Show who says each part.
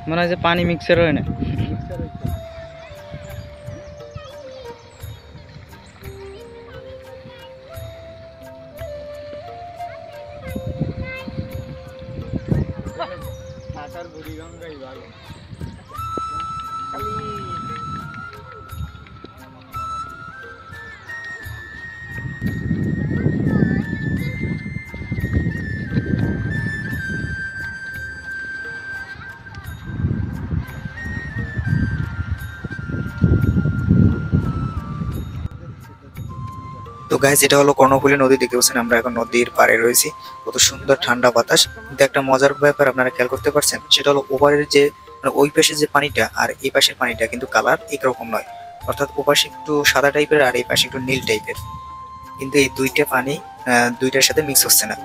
Speaker 1: মনে হয় যে পানি মিক্সার হয় না।
Speaker 2: মিক্সার হইছে। ঢাকার বুড়িগঙ্গাই ভালো খালি।
Speaker 3: তো গাইস, এটা হলো কর্ণফুলী নদী। দেখতে পাচ্ছেন আমরা এখন নদীর পাড়ে রয়েছি। কত সুন্দর ঠান্ডা বাতাস। কিন্তু একটা মজার ব্যাপার আপনারা খেয়াল করতে পারছেন, সেটা হলো ওপারের যে মানে ওই পাশে যে পানিটা আর এই পাশের পানিটা কিন্তু কালার একরকম নয়। অর্থাৎ ওপাশে একটু সাদা টাইপের আর এই পাশে একটু নীল টাইপের, কিন্তু এই দুইটা পানি দুইটার সাথে মিক্স হচ্ছে না।